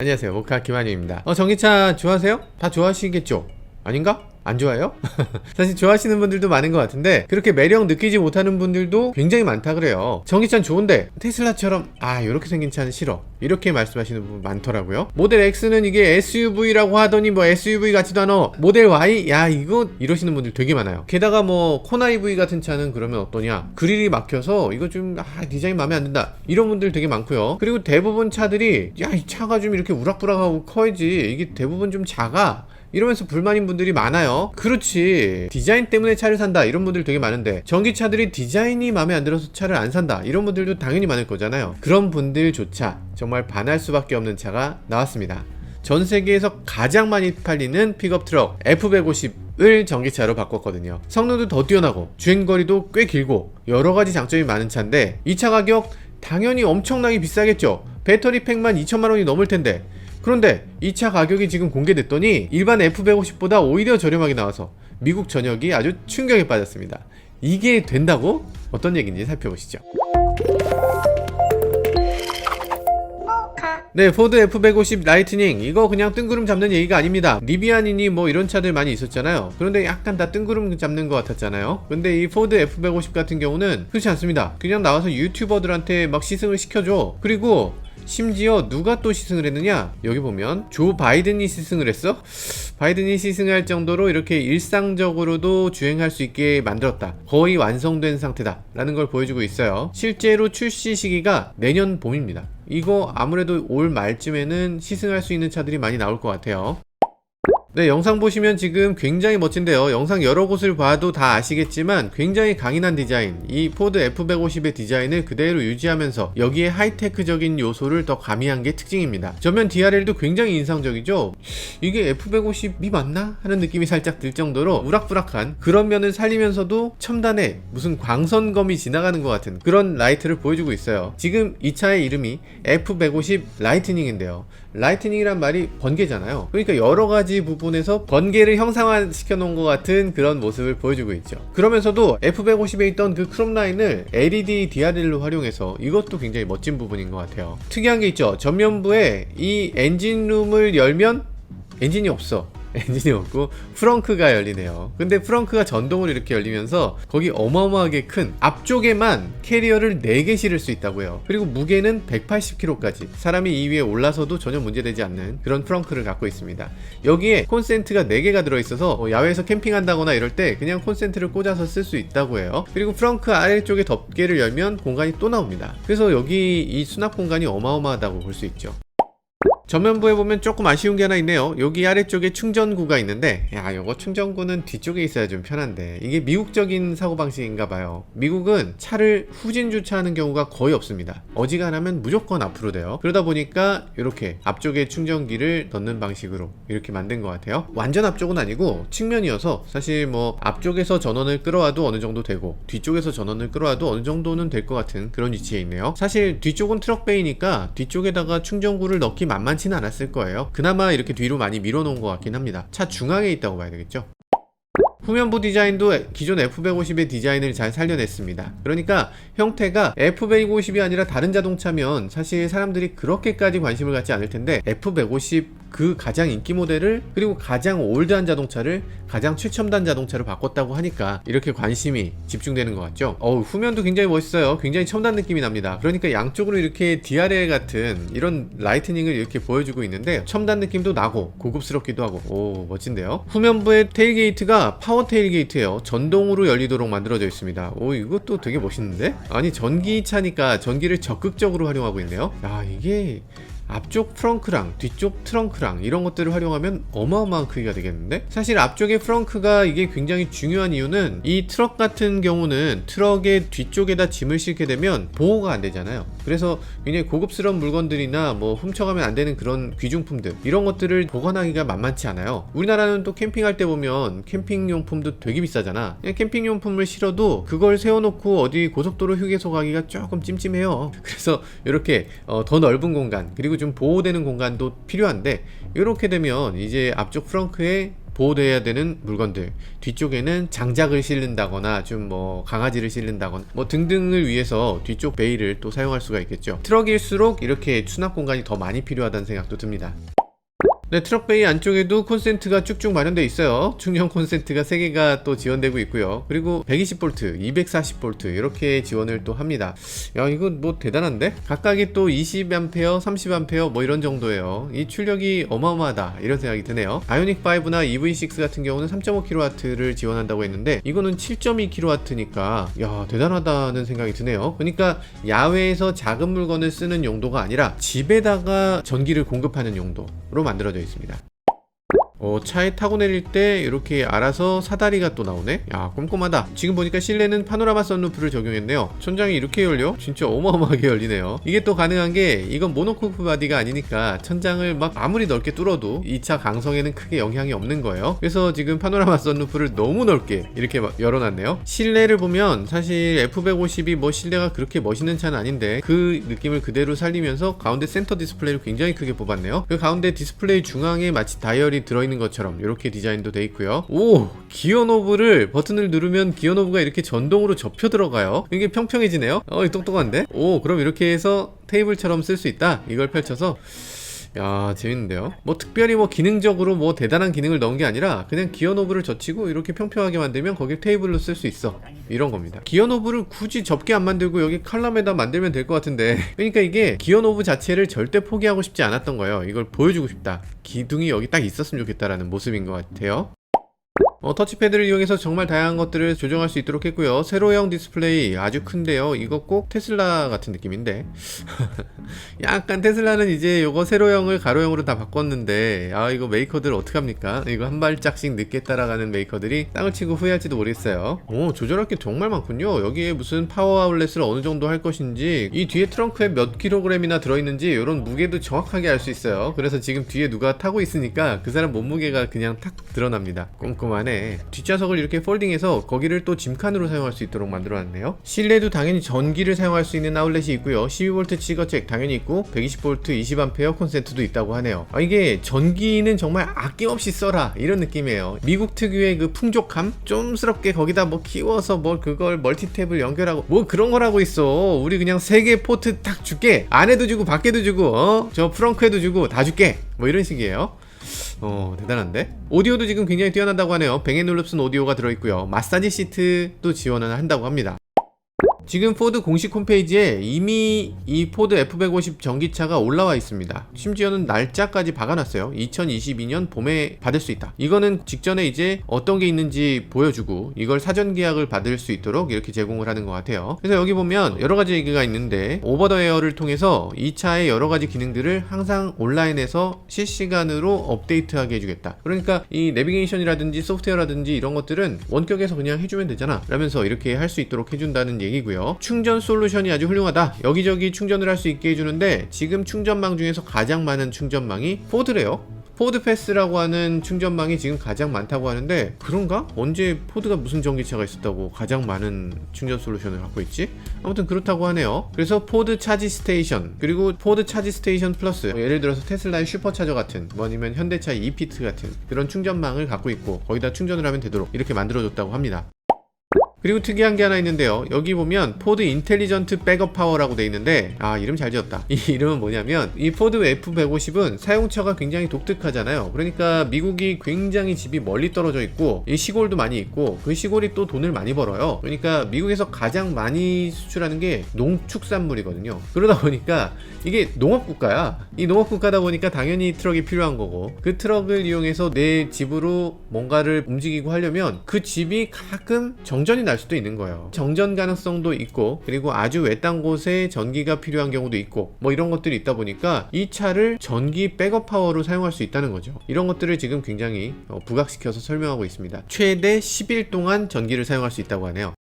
안녕하세요, 모카 김한유입니다. 전기차 좋아하세요? 다 좋아하시겠죠? 아닌가? 안 좋아해요? 사실 좋아하시는 분들도 많은 것 같은데 그렇게 매력 느끼지 못하는 분들도 굉장히 많다 그래요. 전기차는 좋은데 테슬라처럼 요렇게 생긴 차는 싫어, 이렇게 말씀하시는 분 많더라고요. 모델 X는 이게 SUV라고 하더니 뭐 SUV 같지도 않아, 모델 Y 야 이거 이러시는 분들 되게 많아요. 게다가 뭐 코나 EV 같은 차는 그러면 어떠냐, 그릴이 막혀서 이거 좀 디자인 마음에 안 든다, 이런 분들 되게 많고요. 그리고 대부분 차들이 야 이 차가 좀 이렇게 우락부락하고 커야지, 이게 대부분 좀 작아, 이러면서 불만인 분들이 많아요. 그렇지, 디자인 때문에 차를 산다 이런 분들 되게 많은데 전기차들이 디자인이 마음에 안 들어서 차를 안 산다 이런 분들도 당연히 많을 거잖아요. 그런 분들조차 정말 반할 수밖에 없는 차가 나왔습니다. 전 세계에서 가장 많이 팔리는 픽업 트럭 F150을 전기차로 바꿨거든요. 성능도 더 뛰어나고 주행거리도 꽤 길고 여러가지 장점이 많은 차인데 이 차 가격 당연히 엄청나게 비싸겠죠. 배터리 팩만 2천만원이 넘을 텐데, 그런데 이 차 가격이 지금 공개됐더니 일반 F150보다 오히려 저렴하게 나와서 미국 전역이 아주 충격에 빠졌습니다. 이게 된다고? 어떤 얘기인지 살펴보시죠. 네, 포드 F150 라이트닝, 이거 그냥 뜬구름 잡는 얘기가 아닙니다. 리비안이니 뭐 이런 차들 많이 있었잖아요. 그런데 약간 다 뜬구름 잡는 것 같았잖아요. 근데 이 포드 F150 같은 경우는 그렇지 않습니다. 그냥 나와서 유튜버들한테 막 시승을 시켜줘. 그리고 심지어 누가 또 시승을 했느냐, 여기 보면 조 바이든이 시승을 했어? 바이든이 시승할 정도로 이렇게 일상적으로도 주행할 수 있게 만들었다, 거의 완성된 상태다 라는 걸 보여주고 있어요. 실제로 출시 시기가 내년 봄입니다. 이거 아무래도 올 말쯤에는 시승할 수 있는 차들이 많이 나올 것 같아요. 네, 영상 보시면 지금 굉장히 멋진데요. 영상 여러 곳을 봐도 다 아시겠지만 굉장히 강인한 디자인, 이 포드 F150의 디자인을 그대로 유지하면서 여기에 하이테크적인 요소를 더 가미한 게 특징입니다. 전면 DRL도 굉장히 인상적이죠. 이게 F150이 맞나? 하는 느낌이 살짝 들 정도로 우락부락한 그런 면을 살리면서도 첨단에 무슨 광선검이 지나가는 것 같은 그런 라이트를 보여주고 있어요. 지금 이 차의 이름이 F150 라이트닝인데요. 라이트닝이란 말이 번개잖아요. 그러니까 여러가지 부분에서 번개를 형상화 시켜 놓은 것 같은 그런 모습을 보여주고 있죠. 그러면서도 F150에 있던 그 크롬 라인을 LED DRL로 활용해서 이것도 굉장히 멋진 부분인 것 같아요. 특이한 게 있죠. 전면부에 이 엔진룸을 열면 엔진이 없어. 엔진이 없고 프렁크가 열리네요. 근데 프렁크가 전동으로 이렇게 열리면서 거기 어마어마하게 큰 앞쪽에만 캐리어를 4개 실을 수 있다고요. 그리고 무게는 180kg까지 사람이 이 위에 올라서도 전혀 문제되지 않는 그런 프렁크를 갖고 있습니다. 여기에 콘센트가 4개가 들어있어서 야외에서 캠핑한다거나 이럴 때 그냥 콘센트를 꽂아서 쓸 수 있다고 해요. 그리고 프렁크 아래쪽에 덮개를 열면 공간이 또 나옵니다. 그래서 여기 이 수납 공간이 어마어마하다고 볼 수 있죠. 전면부에 보면 조금 아쉬운 게 하나 있네요. 여기 아래쪽에 충전구가 있는데 요거 충전구는 뒤쪽에 있어야 좀 편한데, 이게 미국적인 사고방식인가 봐요. 미국은 차를 후진 주차하는 경우가 거의 없습니다. 어지간하면 무조건 앞으로 돼요. 그러다 보니까 이렇게 앞쪽에 충전기를 넣는 방식으로 이렇게 만든 것 같아요. 완전 앞쪽은 아니고 측면이어서 사실 뭐 앞쪽에서 전원을 끌어와도 어느 정도 되고 뒤쪽에서 전원을 끌어와도 어느 정도는 될 것 같은 그런 위치에 있네요. 사실 뒤쪽은 트럭베이니까 뒤쪽에다가 충전구를 넣기 만만치는 않았을 거예요. 그나마 이렇게 뒤로 많이 밀어놓은 것 같긴 합니다. 차 중앙에 있다고 봐야 되겠죠. 후면부 디자인도 기존 F150의 디자인을 잘 살려냈습니다. 그러니까 형태가 F150이 아니라 다른 자동차면 사실 사람들이 그렇게까지 관심을 갖지 않을 텐데, F150 그 가장 인기 모델을, 그리고 가장 올드한 자동차를 가장 최첨단 자동차로 바꿨다고 하니까 이렇게 관심이 집중되는 것 같죠. 후면도 굉장히 멋있어요. 굉장히 첨단 느낌이 납니다. 그러니까 양쪽으로 이렇게 DRL 같은 이런 라이트닝을 이렇게 보여주고 있는데 첨단 느낌도 나고 고급스럽기도 하고 멋진데요. 후면부의 테일게이트가 파워 테일게이트예요. 전동으로 열리도록 만들어져 있습니다. 이것도 되게 멋있는데? 아니, 전기차니까 전기를 적극적으로 활용하고 있네요. 이게 앞쪽 프렁크랑 뒤쪽 트렁크랑 이런 것들을 활용하면 어마어마한 크기가 되겠는데? 사실 앞쪽의 프렁크가 이게 굉장히 중요한 이유는 이 트럭 같은 경우는 트럭의 뒤쪽에다 짐을 싣게 되면 보호가 안 되잖아요. 그래서 굉장히 고급스러운 물건들이나 뭐 훔쳐가면 안 되는 그런 귀중품들, 이런 것들을 보관하기가 만만치 않아요. 우리나라는 또 캠핑할 때 보면 캠핑용품도 되게 비싸잖아. 그냥 캠핑용품을 실어도 그걸 세워놓고 어디 고속도로 휴게소 가기가 조금 찜찜해요. 그래서 이렇게 더 넓은 공간, 그리고 좀 보호되는 공간도 필요한데, 이렇게 되면 이제 앞쪽 프렁크에 보호돼야 되는 물건들, 뒤쪽에는 장작을 실른다거나 좀 뭐 강아지를 실른다거나 뭐 등등을 위해서 뒤쪽 베이를 또 사용할 수가 있겠죠. 트럭일수록 이렇게 수납 공간이 더 많이 필요하다는 생각도 듭니다. 네, 트럭 베이 안쪽에도 콘센트가 쭉쭉 마련되어 있어요. 충전 콘센트가 3개가 또 지원되고 있고요. 그리고 120V, 240V 이렇게 지원을 또 합니다. 야, 이거 뭐 대단한데? 각각이 또 20A, 30A 뭐 이런 정도예요. 이 출력이 어마어마하다 이런 생각이 드네요. 아이오닉5나 EV6 같은 경우는 3.5kW를 지원한다고 했는데 이거는 7.2kW니까 야, 대단하다는 생각이 드네요. 그러니까 야외에서 작은 물건을 쓰는 용도가 아니라 집에다가 전기를 공급하는 용도로 만들어져 있습니다. 차에 타고 내릴 때 이렇게 알아서 사다리가 또 나오네? 야, 꼼꼼하다. 지금 보니까 실내는 파노라마 선루프를 적용했네요. 천장이 이렇게 열려? 진짜 어마어마하게 열리네요. 이게 또 가능한 게 이건 모노코크 바디가 아니니까 천장을 막 아무리 넓게 뚫어도 이 차 강성에는 크게 영향이 없는 거예요. 그래서 지금 파노라마 선루프를 너무 넓게 이렇게 열어놨네요. 실내를 보면 사실 F150이 뭐 실내가 그렇게 멋있는 차는 아닌데 그 느낌을 그대로 살리면서 가운데 센터 디스플레이를 굉장히 크게 뽑았네요. 그 가운데 디스플레이 중앙에 마치 다이얼이 들어있는 것처럼 이렇게 디자인도 돼 있고요. 오! 기어 노브를 버튼을 누르면 기어 노브가 이렇게 전동으로 접혀 들어가요. 이게 평평해지네요. 똑똑한데? 오, 그럼 이렇게 해서 테이블처럼 쓸 수 있다. 이걸 펼쳐서 야, 재밌는데요? 뭐 특별히 뭐 기능적으로 뭐 대단한 기능을 넣은 게 아니라 그냥 기어 노브를 젖히고 이렇게 평평하게 만들면 거기 테이블로 쓸 수 있어. 이런 겁니다. 기어 노브를 굳이 접게 안 만들고 여기 칼럼에다 만들면 될 것 같은데 그러니까 이게 기어 노브 자체를 절대 포기하고 싶지 않았던 거예요. 이걸 보여주고 싶다. 기둥이 여기 딱 있었으면 좋겠다라는 모습인 것 같아요. 터치패드를 이용해서 정말 다양한 것들을 조정할 수 있도록 했고요. 세로형 디스플레이 아주 큰데요. 이거 꼭 테슬라 같은 느낌인데 약간 테슬라는 이제 요거 세로형을 가로형으로 다 바꿨는데 이거 메이커들 어떡합니까? 이거 한 발짝씩 늦게 따라가는 메이커들이 땅을 치고 후회할지도 모르겠어요. 조절할 게 정말 많군요. 여기에 무슨 파워 아울렛을 어느 정도 할 것인지 이 뒤에 트렁크에 몇 킬로그램이나 들어있는지 이런 무게도 정확하게 알 수 있어요. 그래서 지금 뒤에 누가 타고 있으니까 그 사람 몸무게가 그냥 탁 드러납니다. 꼼꼼하네. 뒷좌석을 이렇게 폴딩해서 거기를 또 짐칸으로 사용할 수 있도록 만들어놨네요. 실내도 당연히 전기를 사용할 수 있는 아울렛이 있고요. 12V 지거잭 당연히 있고 120V 20A 콘센트도 있다고 하네요. 이게 전기는 정말 아낌없이 써라 이런 느낌이에요. 미국 특유의 그 풍족함? 좀스럽게 거기다 뭐 키워서 뭐 그걸 멀티탭을 연결하고 뭐 그런 거라고 있어. 우리 그냥 3개 포트 딱 줄게. 안에도 주고 밖에도 주고 저 프렁크에도 주고 다 줄게. 뭐 이런 식이에요. 대단한데? 오디오도 지금 굉장히 뛰어난다고 하네요. 뱅앤올룹슨 오디오가 들어있고요. 마사지 시트도 지원을 한다고 합니다. 지금 포드 공식 홈페이지에 이미 이 포드 F150 전기차가 올라와 있습니다. 심지어는 날짜까지 박아놨어요. 2022년 봄에 받을 수 있다. 이거는 직전에 이제 어떤 게 있는지 보여주고 이걸 사전 계약을 받을 수 있도록 이렇게 제공을 하는 것 같아요. 그래서 여기 보면 여러 가지 얘기가 있는데 오버 더 에어를 통해서 이 차의 여러 가지 기능들을 항상 온라인에서 실시간으로 업데이트하게 해주겠다. 그러니까 이 내비게이션이라든지 소프트웨어라든지 이런 것들은 원격에서 그냥 해주면 되잖아 라면서 이렇게 할 수 있도록 해준다는 얘기고요. 충전 솔루션이 아주 훌륭하다. 여기저기 충전을 할 수 있게 해주는데 지금 충전망 중에서 가장 많은 충전망이 포드래요. 포드 패스라고 하는 충전망이 지금 가장 많다고 하는데 그런가? 언제 포드가 무슨 전기차가 있었다고 가장 많은 충전 솔루션을 갖고 있지? 아무튼 그렇다고 하네요. 그래서 포드 차지 스테이션 그리고 포드 차지 스테이션 플러스 예를 들어서 테슬라의 슈퍼차저 같은 뭐 아니면 현대차의 이피트 같은 그런 충전망을 갖고 있고 거기다 충전을 하면 되도록 이렇게 만들어줬다고 합니다. 그리고 특이한 게 하나 있는데요. 여기 보면 포드 인텔리전트 백업 파워라고 돼 있는데 이름 잘 지었다. 이 이름은 뭐냐면 이 포드 F150은 사용처가 굉장히 독특하잖아요. 그러니까 미국이 굉장히 집이 멀리 떨어져 있고 이 시골도 많이 있고 그 시골이 또 돈을 많이 벌어요. 그러니까 미국에서 가장 많이 수출하는 게 농축산물이거든요. 그러다 보니까 이게 농업국가야. 이 농업국가다 보니까 당연히 트럭이 필요한 거고 그 트럭을 이용해서 내 집으로 뭔가를 움직이고 하려면 그 집이 가끔 정전이 날 수도 있는 거예요. 정전 가능성도 있고 그리고 아주 외딴 곳에 전기가 필요한 경우도 있고 뭐 이런 것들이 있다 보니까 이 차를 전기 백업 파워로 사용할 수 있다는 거죠. 이런 것들을 지금 굉장히 부각시켜서 설명하고 있습니다. 최대 10일 동안 전기를 사용할 수 있다고 하네요.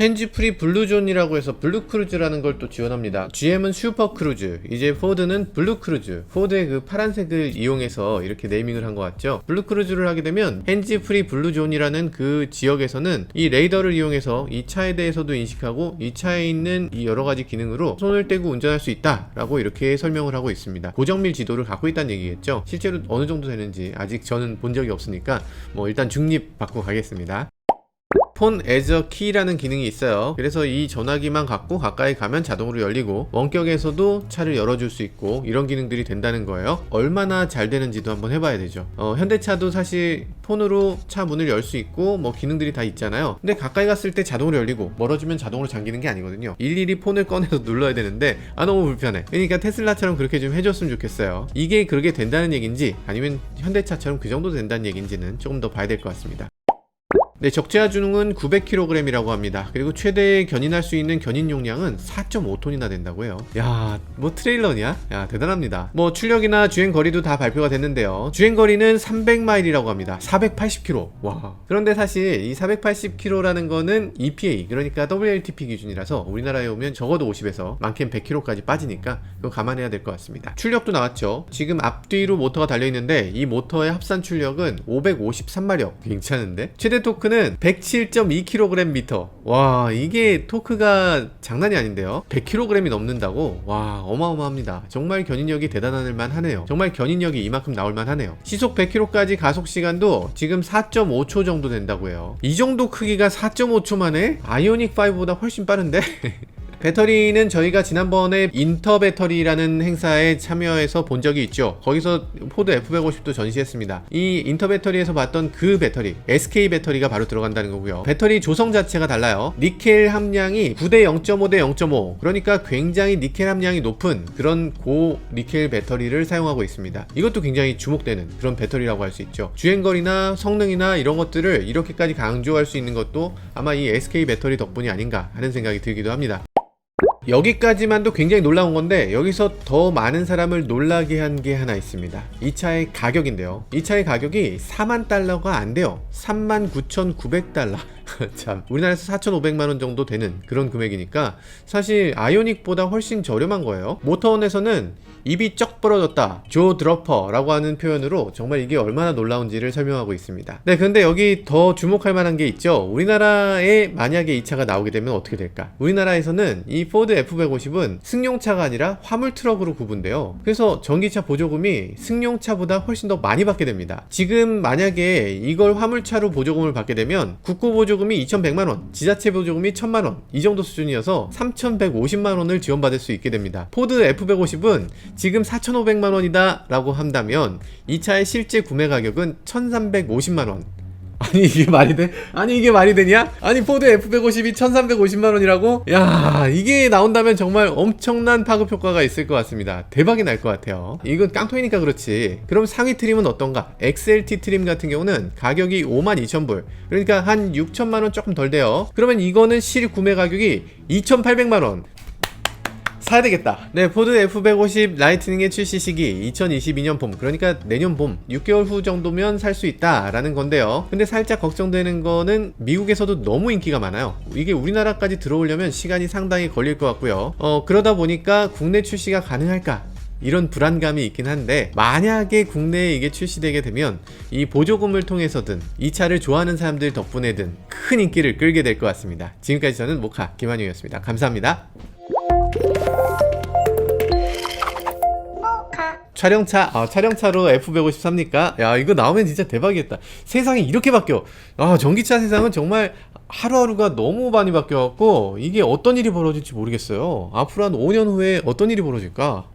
핸즈프리 블루존이라고 해서 블루크루즈라는 걸 또 지원합니다. GM은 슈퍼크루즈, 이제 포드는 블루크루즈, 포드의 그 파란색을 이용해서 이렇게 네이밍을 한 것 같죠. 블루크루즈를 하게 되면 핸즈프리 블루존이라는 그 지역에서는 이 레이더를 이용해서 이 차에 대해서도 인식하고 이 차에 있는 이 여러가지 기능으로 손을 떼고 운전할 수 있다 라고 이렇게 설명을 하고 있습니다. 고정밀 지도를 갖고 있다는 얘기겠죠. 실제로 어느 정도 되는지 아직 저는 본 적이 없으니까 뭐 일단 중립 받고 가겠습니다. 폰 애저 키라는 기능이 있어요. 그래서 이 전화기만 갖고 가까이 가면 자동으로 열리고 원격에서도 차를 열어줄 수 있고 이런 기능들이 된다는 거예요. 얼마나 잘 되는지도 한번 해봐야 되죠. 현대차도 사실 폰으로 차 문을 열 수 있고 뭐 기능들이 다 있잖아요. 근데 가까이 갔을 때 자동으로 열리고 멀어지면 자동으로 잠기는 게 아니거든요. 일일이 폰을 꺼내서 눌러야 되는데 너무 불편해. 그러니까 테슬라처럼 그렇게 좀 해줬으면 좋겠어요. 이게 그렇게 된다는 얘기인지 아니면 현대차처럼 그 정도 된다는 얘기인지는 조금 더 봐야 될 것 같습니다. 네, 적재하 중은 900kg이라고 합니다. 그리고 최대 견인할 수 있는 견인 용량은 4.5톤이나 된다고 해요. 야, 뭐 트레일러냐? 야, 대단합니다. 뭐 출력이나 주행 거리도 다 발표가 됐는데요. 주행 거리는 300마일이라고 합니다. 480km. 와. 그런데 사실 이 480km라는 거는 EPA, 그러니까 WLTP 기준이라서 우리나라에 오면 적어도 50에서 많게는 100km까지 빠지니까 그거 감안해야 될 것 같습니다. 출력도 나왔죠. 지금 앞뒤로 모터가 달려있는데 이 모터의 합산 출력은 553마력. 괜찮은데? 최대 토크는 107.2kgm. 와, 이게 토크가 장난이 아닌데요. 100kg이 넘는다고? 와, 어마어마합니다. 정말 견인력이 대단할 만하네요. 정말 견인력이 이만큼 나올 만하네요. 시속 100km까지 가속 시간도 지금 4.5초 정도 된다고 해요. 이 정도 크기가 4.5초 만에 아이오닉 5보다 훨씬 빠른데? 배터리는 저희가 지난번에 인터배터리라는 행사에 참여해서 본 적이 있죠. 거기서 포드 F150도 전시했습니다. 이 인터배터리에서 봤던 그 배터리, SK 배터리가 바로 들어간다는 거고요. 배터리 조성 자체가 달라요. 니켈 함량이 9대 0.5 대 0.5, 그러니까 굉장히 니켈 함량이 높은 그런 고 니켈 배터리를 사용하고 있습니다. 이것도 굉장히 주목되는 그런 배터리라고 할 수 있죠. 주행거리나 성능이나 이런 것들을 이렇게까지 강조할 수 있는 것도 아마 이 SK 배터리 덕분이 아닌가 하는 생각이 들기도 합니다. 여기까지만도 굉장히 놀라운 건데 여기서 더 많은 사람을 놀라게 한 게 하나 있습니다. 이 차의 가격인데요. 이 차의 가격이 4만 달러가 안 돼요. 39,900달러. 참, 우리나라에서 4,500만원 정도 되는 그런 금액이니까 사실 아이오닉보다 훨씬 저렴한 거예요. 모터원에서는 입이 쩍 벌어졌다, 조 드러퍼 라고 하는 표현으로 정말 이게 얼마나 놀라운지를 설명하고 있습니다. 네, 근데 여기 더 주목할 만한 게 있죠. 우리나라에 만약에 이 차가 나오게 되면 어떻게 될까? 우리나라에서는 이 포드 F150은 승용차가 아니라 화물 트럭으로 구분돼요. 그래서 전기차 보조금이 승용차보다 훨씬 더 많이 받게 됩니다. 지금 만약에 이걸 화물차로 보조금을 받게 되면 국고 보조금이 2,100만원, 지자체 보조금이 1,000만원, 이 정도 수준이어서 3,150만원을 지원받을 수 있게 됩니다. 포드 F150은 지금 4,500만원이다 라고 한다면 이 차의 실제 구매 가격은 1,350만원. 아니 이게 말이 돼? 아니 이게 말이 되냐? 아니 포드 F150이 1350만원이라고? 야, 이게 나온다면 정말 엄청난 파급 효과가 있을 것 같습니다. 대박이 날 것 같아요. 이건 깡통이니까 그렇지. 그럼 상위 트림은 어떤가? XLT 트림 같은 경우는 가격이 52,000불, 그러니까 한 6천만원 조금 덜 돼요. 그러면 이거는 실 구매 가격이 2,800만원. 사야 되겠다. 네, 포드 F150 라이트닝의 출시 시기 2022년 봄, 그러니까 내년 봄 6개월 후 정도면 살 수 있다라는 건데요. 근데 살짝 걱정되는 거는 미국에서도 너무 인기가 많아요. 이게 우리나라까지 들어오려면 시간이 상당히 걸릴 것 같고요. 그러다 보니까 국내 출시가 가능할까? 이런 불안감이 있긴 한데 만약에 국내에 이게 출시되게 되면 이 보조금을 통해서든 이 차를 좋아하는 사람들 덕분에든 큰 인기를 끌게 될 것 같습니다. 지금까지 저는 모카 김한용이었습니다. 감사합니다. 촬영차로 F150 삽니까? 야, 이거 나오면 진짜 대박이겠다. 세상이 이렇게 바뀌어. 전기차 세상은 정말 하루하루가 너무 많이 바뀌어갖고 이게 어떤 일이 벌어질지 모르겠어요. 앞으로 한 5년 후에 어떤 일이 벌어질까?